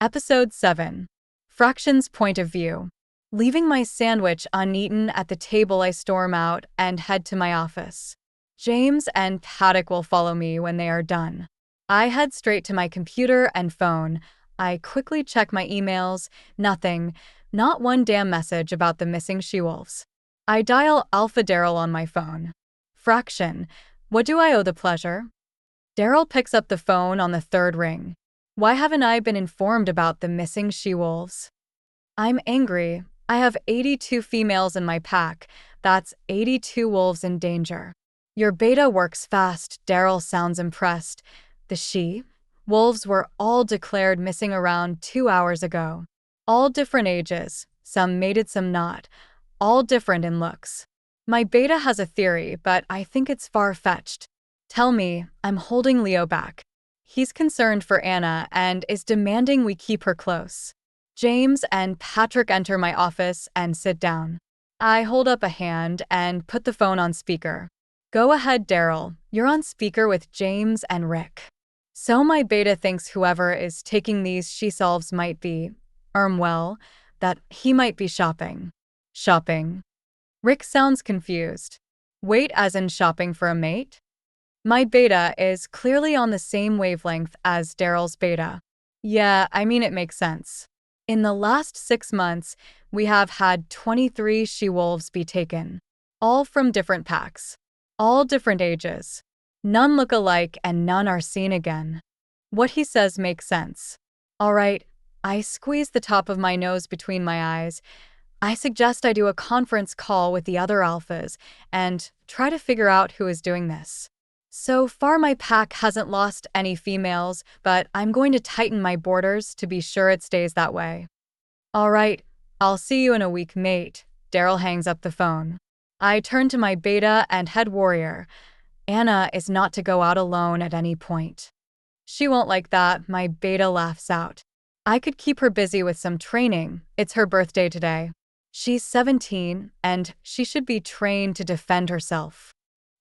Episode 7. Fraction's Point of View. Leaving my sandwich uneaten at the table, I storm out and head to my office. James and Paddock will follow me when they are done. I head straight to my computer and phone. I quickly check my emails. Nothing. Not one damn message about the missing she-wolves. I dial Alpha Darryl on my phone. Fraction. What do I owe the pleasure? Darryl picks up the phone on the third ring. Why haven't I been informed about the missing she-wolves? I'm angry. I have 82 females in my pack. That's 82 wolves in danger. Your beta works fast, Darryl sounds impressed. The she-wolves were all declared missing around 2 hours ago. All different ages, some mated, some not. All different in looks. My beta has a theory, but I think it's far-fetched. Tell me, I'm holding Leo back. He's concerned for Anna and is demanding we keep her close. James and Patrick enter my office and sit down. I hold up a hand and put the phone on speaker. Go ahead, Darryl. You're on speaker with James and Rick. So my beta thinks whoever is taking these she-solves might be, well, that he might be shopping. Shopping? Rick sounds confused. Wait, as in shopping for a mate? My beta is clearly on the same wavelength as Darryl's beta. Yeah, I mean, it makes sense. In the last 6 months, we have had 23 she-wolves be taken. All from different packs. All different ages. None look alike and none are seen again. What he says makes sense. All right, I squeeze the top of my nose between my eyes. I suggest I do a conference call with the other alphas and try to figure out who is doing this. So far, my pack hasn't lost any females, but I'm going to tighten my borders to be sure it stays that way. All right, I'll see you in a week, mate. Darryl hangs up the phone. I turn to my beta and head warrior. Anna is not to go out alone at any point. She won't like that, my beta laughs out. I could keep her busy with some training. It's her birthday today. She's 17, and she should be trained to defend herself.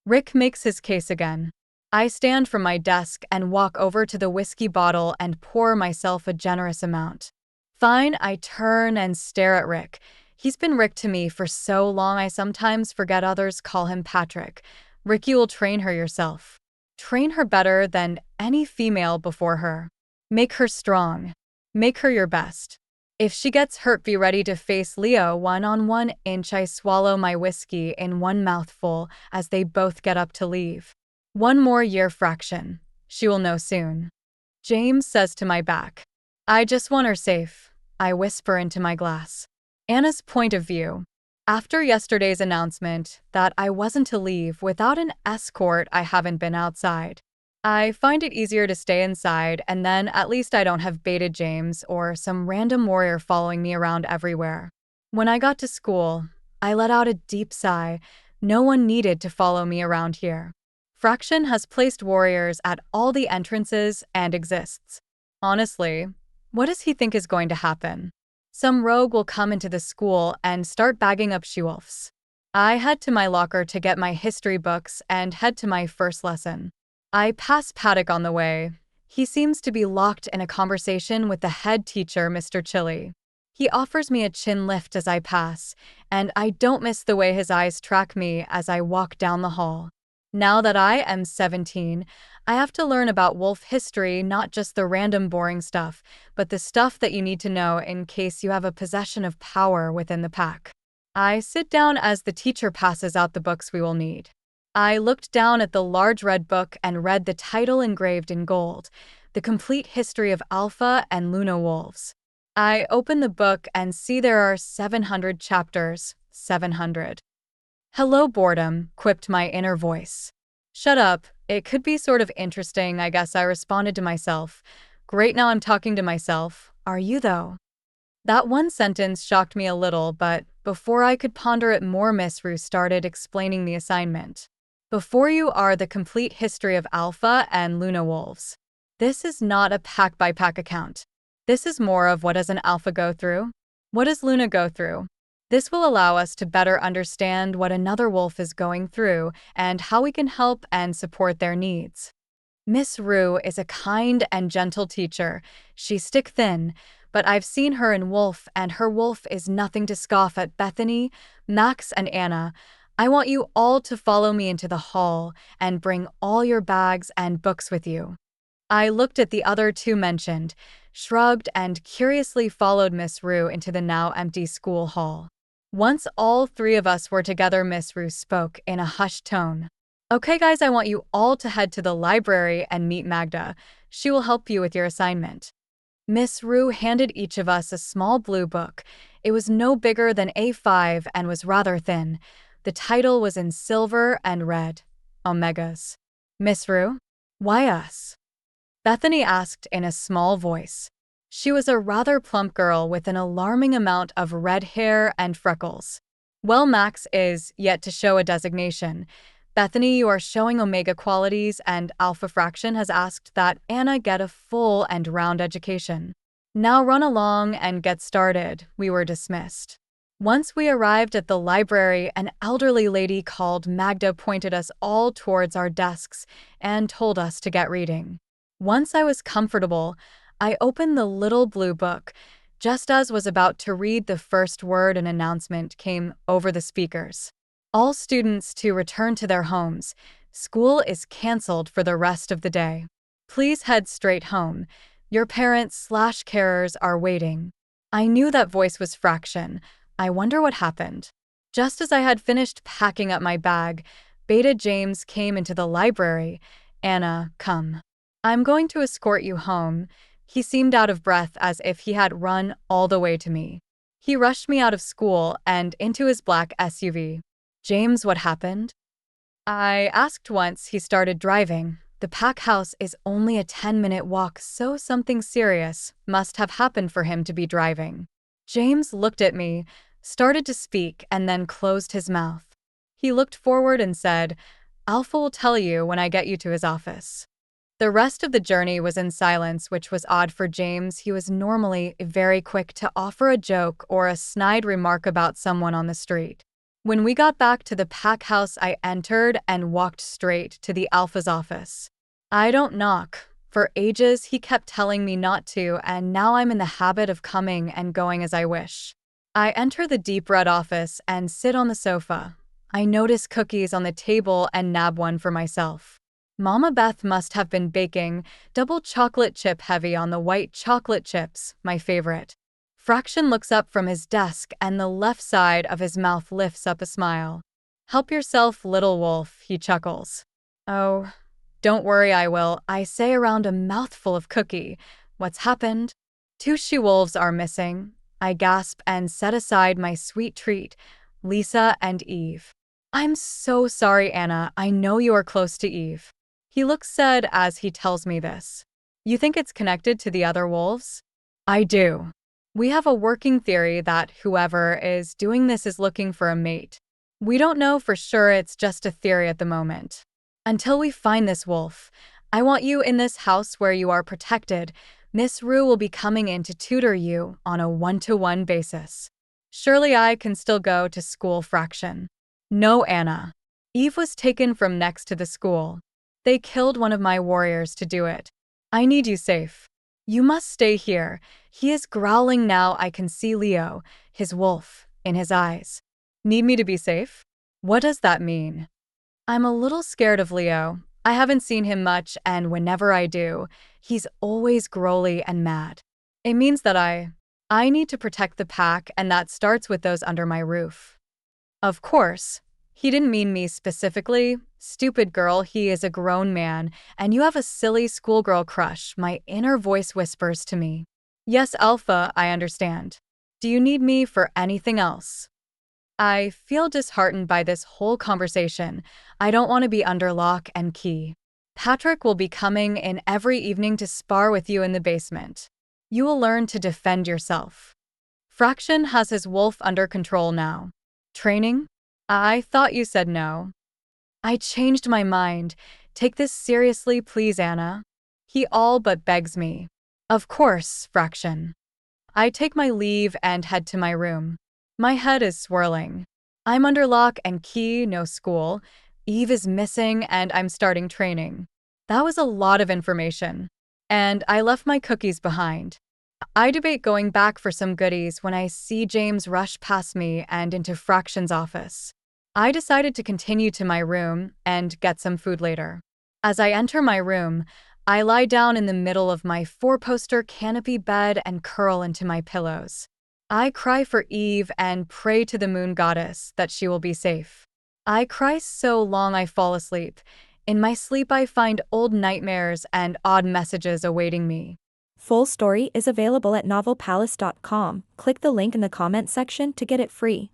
Rick makes his case again. I stand from my desk and walk over to the whiskey bottle and pour myself a generous amount. Fine, I turn and stare at Rick. He's been Rick to me for so long I sometimes forget others call him Patrick. Rick, you will train her yourself. Train her better than any female before her. Make her strong. Make her your best. If she gets hurt, be ready to face Leo one-on-one. I swallow my whiskey in one mouthful as they both get up to leave. 1 more year, Fraction. She will know soon. James says to my back. I just want her safe. I whisper into my glass. Anna's point of view. After yesterday's announcement that I wasn't to leave without an escort, I haven't been outside. I find it easier to stay inside, and then at least I don't have baited James or some random warrior following me around everywhere. When I got to school, I let out a deep sigh. No one needed to follow me around here. Fraction has placed warriors at all the entrances and exists. Honestly, what does he think is going to happen? Some rogue will come into the school and start bagging up she-wolves. I head to my locker to get my history books and head to my first lesson. I pass Paddock on the way. He seems to be locked in a conversation with the head teacher, Mr. Chili. He offers me a chin lift as I pass, and I don't miss the way his eyes track me as I walk down the hall. Now that I am 17, I have to learn about wolf history, not just the random boring stuff, but the stuff that you need to know in case you have a possession of power within the pack. I sit down as the teacher passes out the books we will need. I looked down at the large red book and read the title engraved in gold, The Complete History of Alpha and Luna Wolves. I open the book and see there are 700 chapters. 700. Hello, boredom, quipped my inner voice. Shut up, it could be sort of interesting, I guess, I responded to myself. Great, now I'm talking to myself. Are you, though? That one sentence shocked me a little, but before I could ponder it more, Miss Rue started explaining the assignment. Before you are the complete history of Alpha and Luna Wolves. This is not a pack-by-pack account. This is more of what does an Alpha go through? What does Luna go through? This will allow us to better understand what another wolf is going through and how we can help and support their needs. Miss Rue is a kind and gentle teacher. She's stick thin, but I've seen her in Wolf, and her wolf is nothing to scoff at. Bethany, Max, and Anna, I want you all to follow me into the hall and bring all your bags and books with you. I looked at the other two mentioned, shrugged, and curiously followed Miss Rue into the now empty school hall. Once all three of us were together, Miss Rue spoke in a hushed tone. Okay, guys, I want you all to head to the library and meet Magda. She will help you with your assignment. Miss Rue handed each of us a small blue book. It was no bigger than A5 and was rather thin. The title was in silver and red. Omegas. Miss Rue? Why us? Bethany asked in a small voice. She was a rather plump girl with an alarming amount of red hair and freckles. Well, Max is yet to show a designation. Bethany, you are showing omega qualities, and Alpha Fraction has asked that Anna get a full and round education. Now run along and get started. We were dismissed. Once we arrived at the library, an elderly lady called Magda pointed us all towards our desks and told us to get reading. Once I was comfortable, I opened the little blue book. Just as was about to read the first word, an announcement came over the speakers. All students to return to their homes. School is canceled for the rest of the day. Please head straight home. Your parents/carers are waiting. I knew that voice was Fraction. I wonder what happened. Just as I had finished packing up my bag, Beta James came into the library. Anna, come. I'm going to escort you home. He seemed out of breath, as if he had run all the way to me. He rushed me out of school and into his black SUV. James, what happened? I asked once he started driving. The pack house is only a 10-minute walk, so something serious must have happened for him to be driving. James looked at me, started to speak, and then closed his mouth. He looked forward and said, Alpha will tell you when I get you to his office. The rest of the journey was in silence, which was odd for James. He was normally very quick to offer a joke or a snide remark about someone on the street. When we got back to the pack house, I entered and walked straight to the Alpha's office. I don't knock. For ages, he kept telling me not to, and now I'm in the habit of coming and going as I wish. I enter the deep red office and sit on the sofa. I notice cookies on the table and nab one for myself. Mama Beth must have been baking, double chocolate chip heavy on the white chocolate chips, my favorite. Fraction looks up from his desk and the left side of his mouth lifts up a smile. Help yourself, little wolf, he chuckles. Oh, don't worry, I will, I say around a mouthful of cookie. What's happened? 2 she-wolves are missing. I gasp and set aside my sweet treat, Lisa and Eve. I'm so sorry, Anna, I know you are close to Eve. He looks sad as he tells me this. You think it's connected to the other wolves? I do. We have a working theory that whoever is doing this is looking for a mate. We don't know for sure, it's just a theory at the moment. Until we find this wolf, I want you in this house where you are protected. Miss Rue will be coming in to tutor you on a 1-to-1 basis. Surely I can still go to school, Fraction. No, Anna. Eve was taken from next to the school. They killed one of my warriors to do it. I need you safe. You must stay here. He is growling now. I can see Leo, his wolf, in his eyes. Need me to be safe? What does that mean? I'm a little scared of Leo. I haven't seen him much, and whenever I do, he's always growly and mad. It means that I need to protect the pack, and that starts with those under my roof. Of course. He didn't mean me specifically. Stupid girl, he is a grown man, and you have a silly schoolgirl crush, my inner voice whispers to me. Yes, Alpha, I understand. Do you need me for anything else? I feel disheartened by this whole conversation. I don't want to be under lock and key. Patrick will be coming in every evening to spar with you in the basement. You will learn to defend yourself. Fraction has his wolf under control now. Training? I thought you said no. I changed my mind. Take this seriously, please, Anna. He all but begs me. Of course, Fraction. I take my leave and head to my room. My head is swirling. I'm under lock and key, no school. Eve is missing and I'm starting training. That was a lot of information. And I left my cookies behind. I debate going back for some goodies when I see James rush past me and into Fraction's office. I decided to continue to my room and get some food later. As I enter my room, I lie down in the middle of my four-poster canopy bed and curl into my pillows. I cry for Eve and pray to the moon goddess that she will be safe. I cry so long I fall asleep. In my sleep I find old nightmares and odd messages awaiting me. Full story is available at novelpalace.com. Click the link in the comment section to get it free.